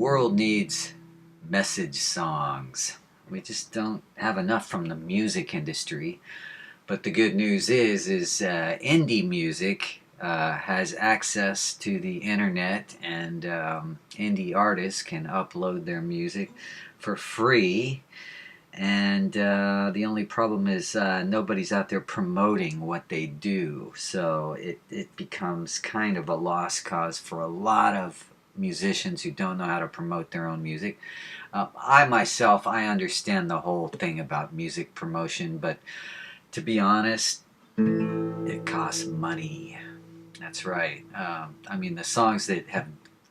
world needs message songs. We just don't have enough from the music industry. But the good news is indie music has access to the internet, and indie artists can upload their music for free. And the only problem is nobody's out there promoting what they do. So it becomes kind of a lost cause for a lot of musicians who don't know how to promote their own music. I myself, I understand the whole thing about music promotion, but to be honest, it costs money. That's right. I mean, the songs that have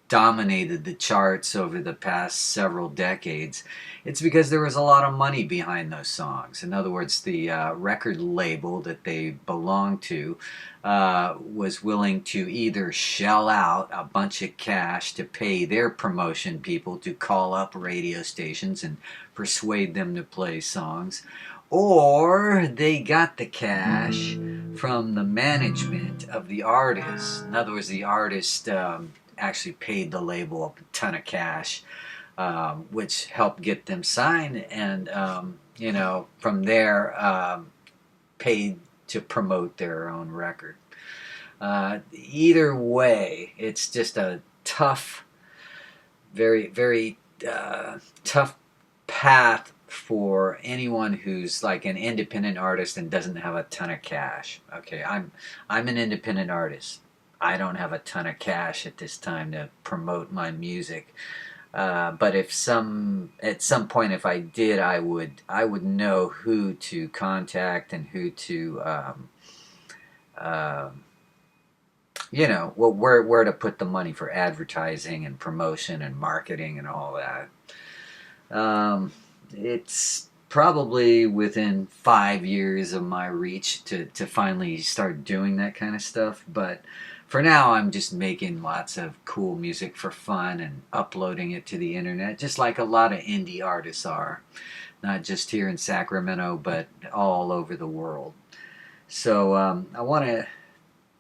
dominated the charts over the past several decades, it's because there was a lot of money behind those songs. In other words, the record label that they belonged to was willing to either shell out a bunch of cash to pay their promotion people to call up radio stations and persuade them to play songs, or they got the cash from the management of the artist. In other words, the artist actually paid the label a ton of cash, which helped get them signed, and from there paid to promote their own record. Either way, it's just a tough, very, very tough path for anyone who's like an independent artist and doesn't have a ton of cash. Okay, I'm an independent artist. I don't have a ton of cash at this time to promote my music. But at some point, if I did, I would know who to contact and who to where to put the money for advertising and promotion and marketing and all that. It's probably within 5 years of my reach to finally start doing that kind of stuff. But for now, I'm just making lots of cool music for fun and uploading it to the internet, just like a lot of indie artists are, not just here in Sacramento, but all over the world. So I want to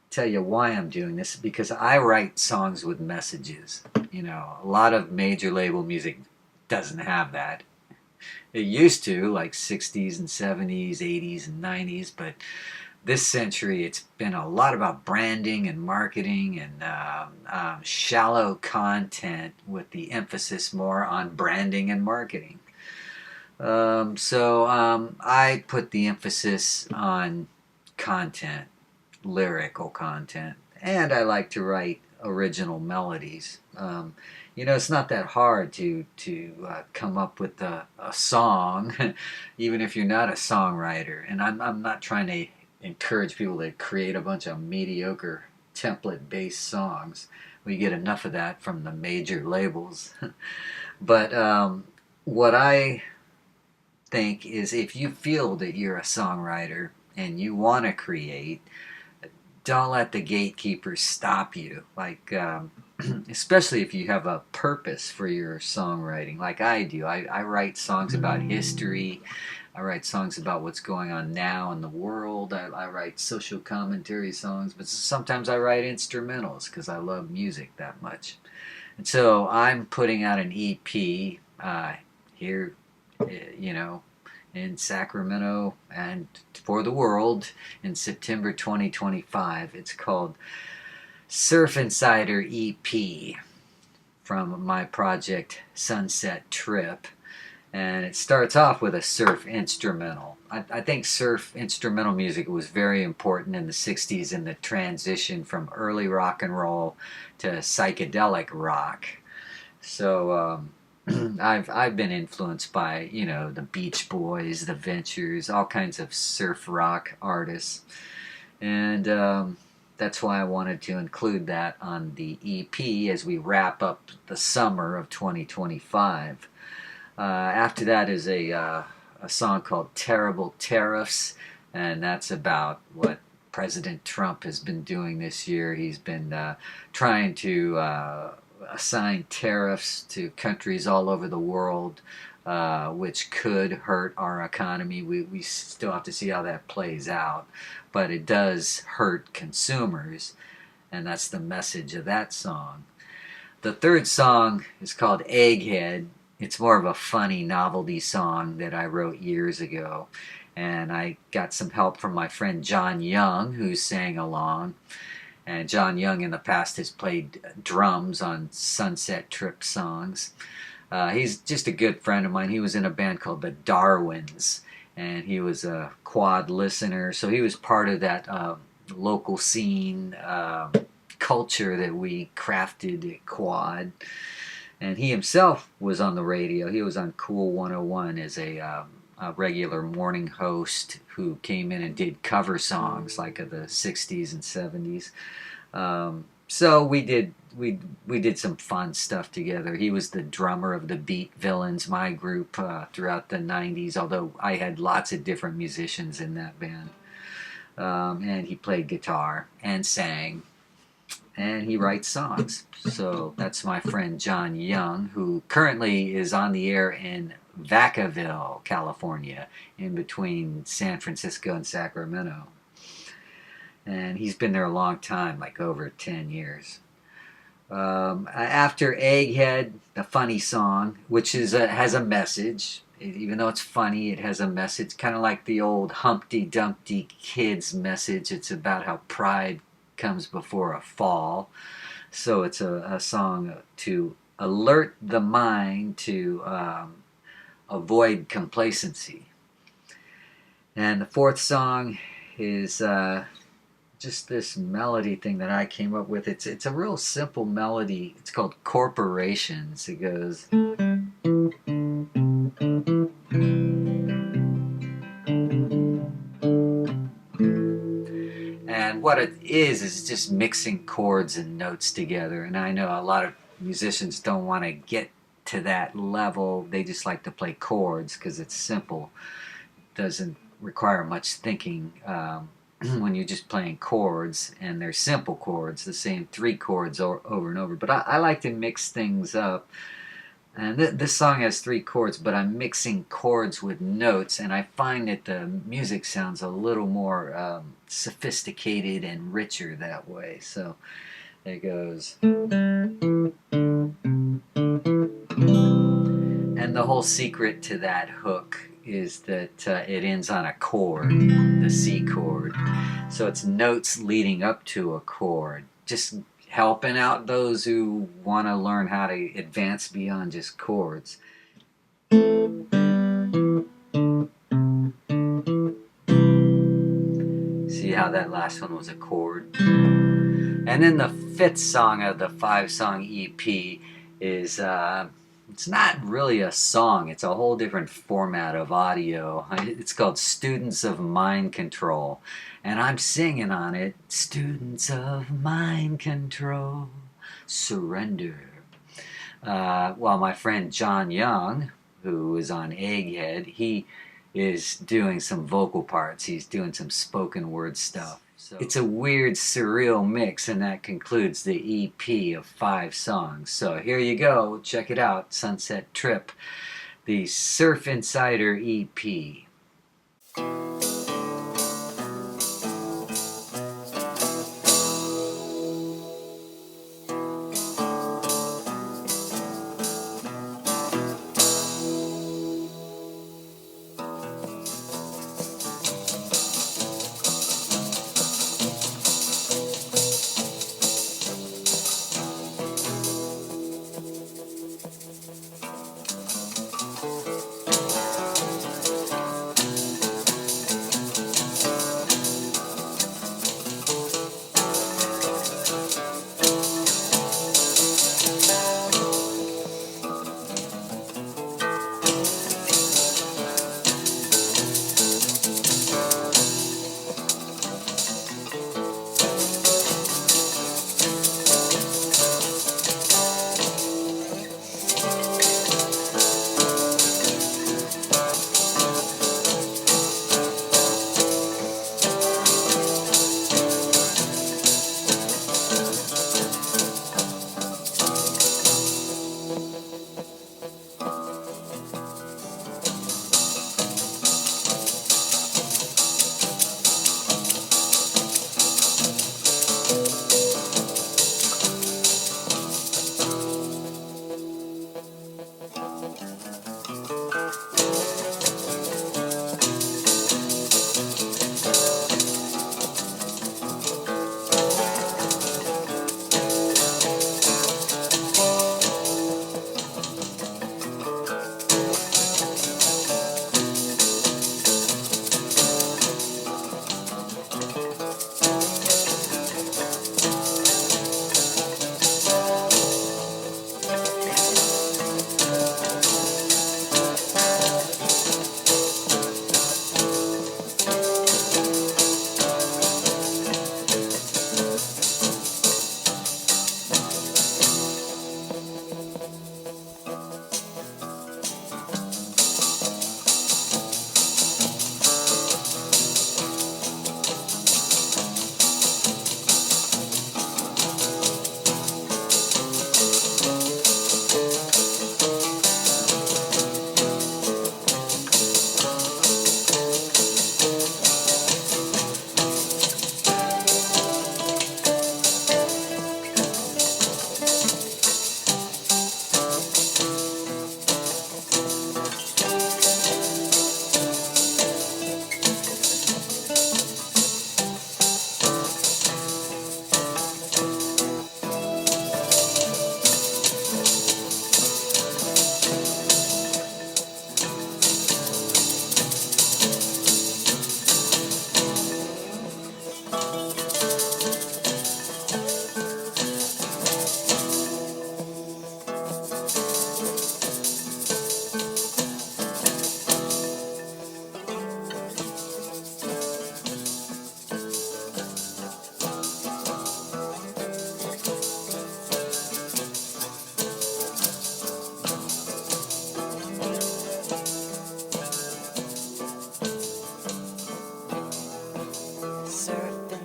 tell you why I'm doing this, because I write songs with messages. A lot of major label music doesn't have that. It used to, like 60s and 70s, 80s and 90s, but this century it's been a lot about branding and marketing and shallow content with the emphasis more on branding and marketing. So I put the emphasis on content, lyrical content, and I like to write original melodies. It's not that hard to come up with a song, even if you're not a songwriter. And I'm not trying to encourage people to create a bunch of mediocre template-based songs. We get enough of that from the major labels. But what I think is, if you feel that you're a songwriter and you want to create, don't let the gatekeepers stop you. Like, especially if you have a purpose for your songwriting, like I do. I write songs about history. I write songs about what's going on now in the world. I write social commentary songs, but sometimes I write instrumentals because I love music that much. And so I'm putting out an EP here, in Sacramento and for the world in September 2025. It's called Surf Insider EP from my project Sunsetrip. And it starts off with a surf instrumental. I think surf instrumental music was very important in the 60s in the transition from early rock and roll to psychedelic rock. So I've been influenced by the Beach Boys, the Ventures, all kinds of surf rock artists, and that's why I wanted to include that on the EP as we wrap up the summer of 2025. After that is a song called Terrible Tariffs, and that's about what President Trump has been doing this year. He's been trying to assign tariffs to countries all over the world, which could hurt our economy. We still have to see how that plays out, but it does hurt consumers, and that's the message of that song. The third song is called Egghead. It's more of a funny novelty song that I wrote years ago. And I got some help from my friend John Young, who sang along. And John Young in the past has played drums on Sunsetrip songs. He's just a good friend of mine. He was in a band called the Darwins, and he was a quad listener. So he was part of that local scene culture that we crafted at Quad. And he himself was on the radio. He was on Cool 101 as a regular morning host who came in and did cover songs like of the 60s and 70s. So we did some fun stuff together. He was the drummer of the Beat Villains, my group, throughout the 90s, although I had lots of different musicians in that band. And he played guitar and sang, and he writes songs. So that's my friend John Young, who currently is on the air in Vacaville, California, in between San Francisco and Sacramento. And he's been there a long time, like over 10 years. After Egghead, the funny song, which has a message. Even though it's funny, it has a message, kind of like the old Humpty Dumpty Kids message. It's about how pride comes before a fall. So it's a song to alert the mind to avoid complacency. And the fourth song is just this melody thing that I came up with. It's a real simple melody. It's called Corporations. It goes. And what it is just mixing chords and notes together. And I know a lot of musicians don't want to get to that level. They just like to play chords because it's simple. It doesn't require much thinking when you're just playing chords, and they're simple chords, the same three chords over and over. But I like to mix things up. And this song has three chords, but I'm mixing chords with notes, and I find that the music sounds a little more sophisticated and richer that way. So it goes. And the whole secret to that hook is that it ends on a chord, the C chord. So it's notes leading up to a chord. Just helping out those who want to learn how to advance beyond just chords. See how that last one was a chord? And then the fifth song of the 5-song EP is, it's not really a song, it's a whole different format of audio. It's called Students of Mind Control. And I'm singing on it, Students of Mind Control, surrender. While my friend John Young, who is on Egghead, he is doing some vocal parts. He's doing some spoken word stuff. So it's a weird, surreal mix, and that concludes the EP of 5 songs. So here you go. Check it out, Sunsetrip, the Surf Insider EP.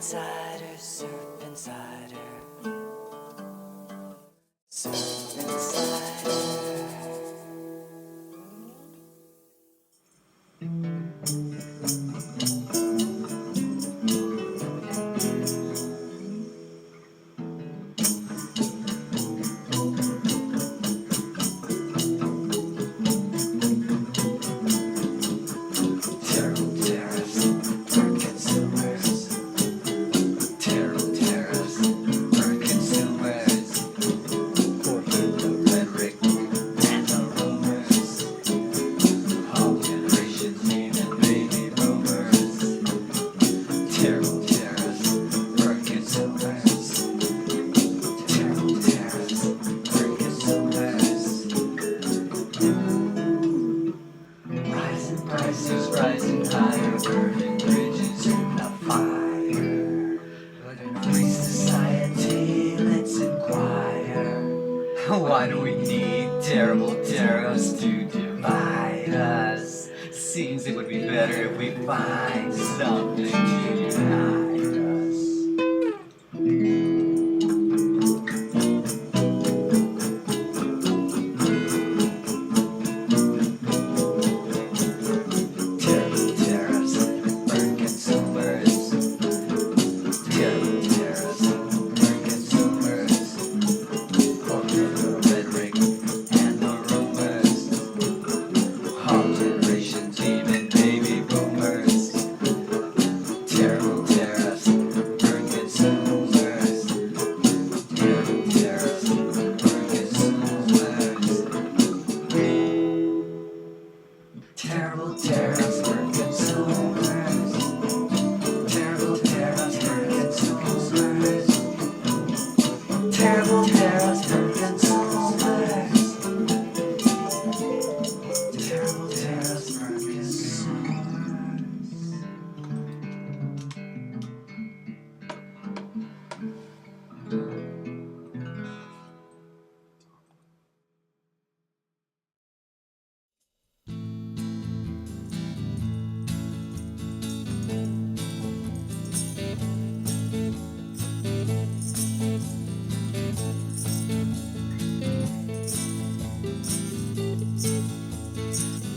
insider, surf insider, surf insider. Terrible tariffs for consumers. Terrible tariffs for consumers. The rhetoric and the rumors. All generations, even baby boomers. Terrible tariffs for consumers. Terrible tariffs for consumers. Rising prices, rising higher, burning bridges in the fire. But in a free society, let's inquire. Why do we need terrible tariffs to divide us? Seems it would be better if we find something to unite us. Terrible tariffs for consumers. Terrible tariffs for consumers. Over the rhetoric and the rumors. All generations, even baby boomers. Terrible tariffs for consumers. Terrible tariffs for consumers. Terrible tariffs for consumers. Terrible tariffs for consumers. Terrible tariffs for consumers. Terrible tariffs for consumers.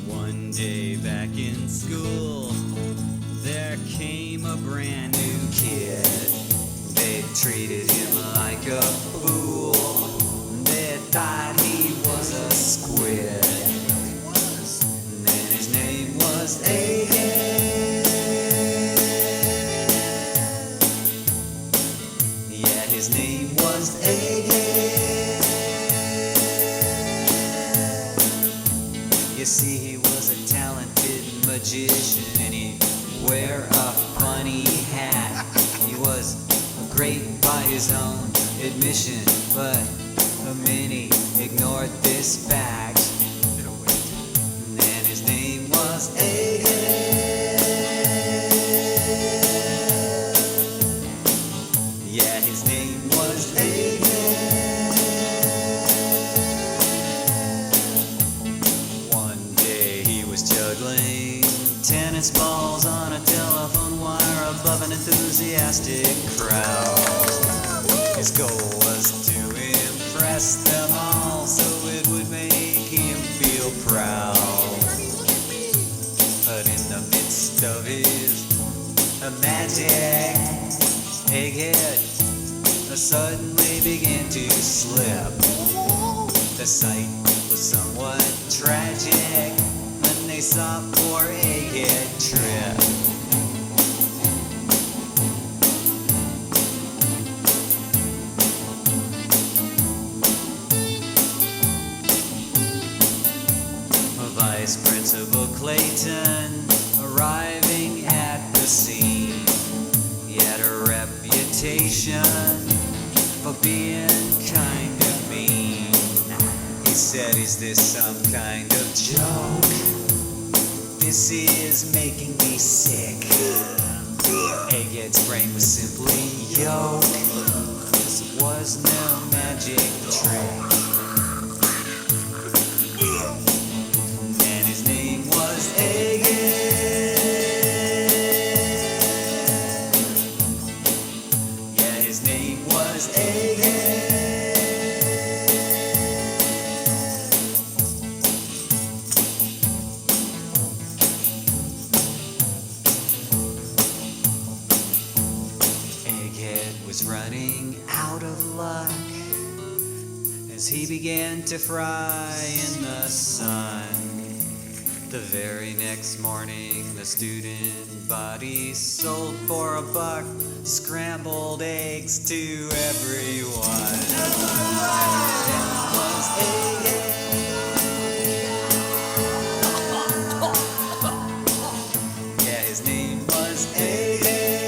One day back in school, there came a brand new kid. They treated him like a fool. They thought he was a squid. And then his name was Egghead. Yeah, his name was Egghead. You see, he was a talented magician, and he'd wear a funny hat. He was great by his own admission, but many ignored this fact. And his name was Egghead. Yeah, his name was Egghead. One day he was juggling tennis balls on a telephone wire above an enthusiastic crowd. His goal was to impress them all so it would make him feel proud. But in the midst of his magic, Egghead suddenly began to slip. The sight was somewhat tragic when they saw poor Egghead trip. Vice Principal Clayton arriving at the scene. He had a reputation for being kind of mean. He said, "Is this some kind of joke? This is making me sick." Egghead's brain was simply yolk. This was no magic trick. And his name was Egghead. was Egghead. Egghead was running out of luck as he began to fry in the sun. The very next morning, the student body sold for $1, scrambled eggs to everyone. That was Egghead. Yeah, his name was Egghead.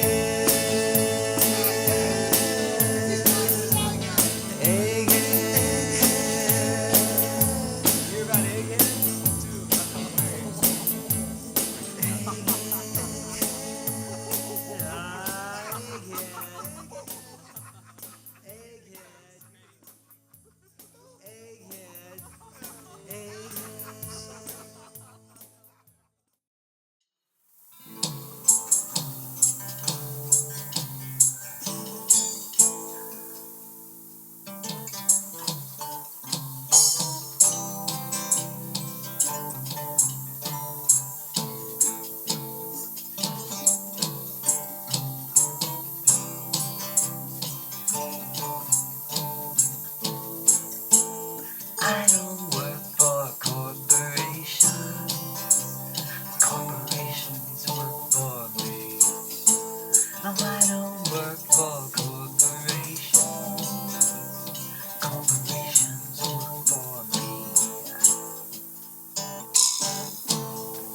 I don't work for a corporation. Corporations work for me. No, I don't work for a corporation. Corporations work for me.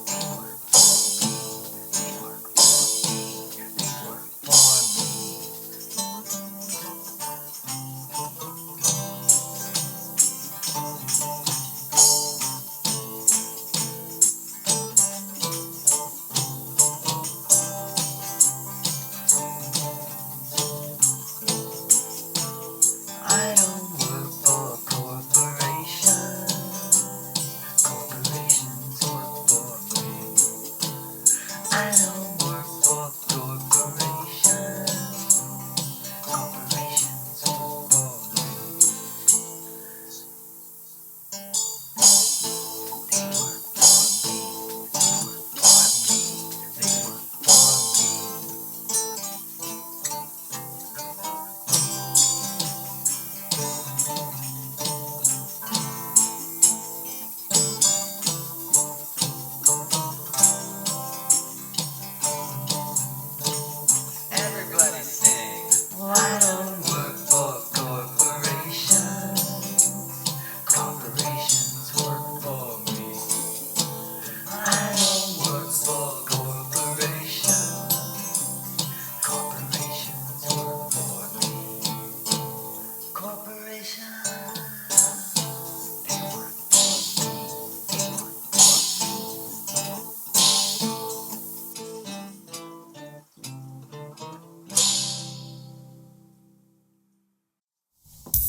They work for me. They work for me. They work for me. I don't work for a corporation. Corporations work for me. I don't work for a corporation. Corporations work for me. They work for me. They work for me. Everybody sing. Well, I don't work for a corporation. Corporations work for me. I don't work for a corporation. Corporations work for me. Corporations, they work for me. They work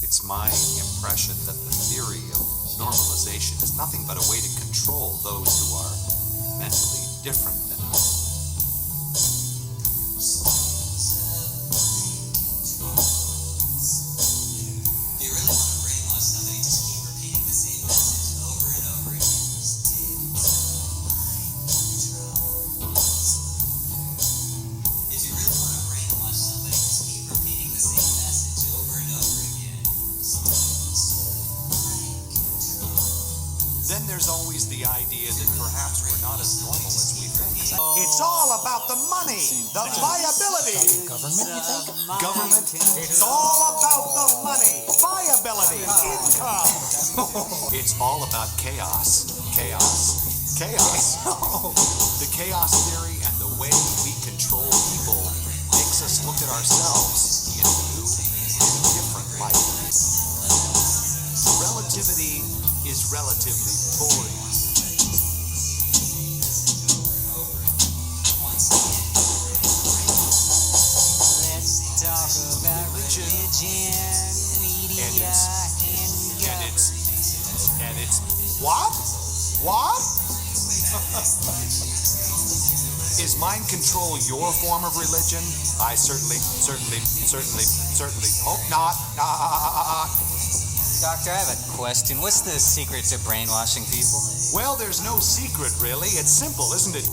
It's my impression that the theory of normalization is nothing but a way to control those who are mentally different than us. You really want to brainwash somebody, just keep repeating the same message over and over again. If you really want to brainwash somebody, just keep repeating the same message over and over again. Then there's always the idea that perhaps we're not as normal as we think. It's all about the money, the viability. Government, you think? Government, It's all about the money, viability, income. it's all about chaos. Chaos. Chaos. The chaos theory and the way we control people makes us look at ourselves in a new and different light. Relativity is relatively boring. Let's talk about religion, media, And it's what? What? Is mind control your form of religion? I certainly certainly hope not. Doctor, I have a question. What's the secret to brainwashing people? Well, there's no secret, really. It's simple, isn't it?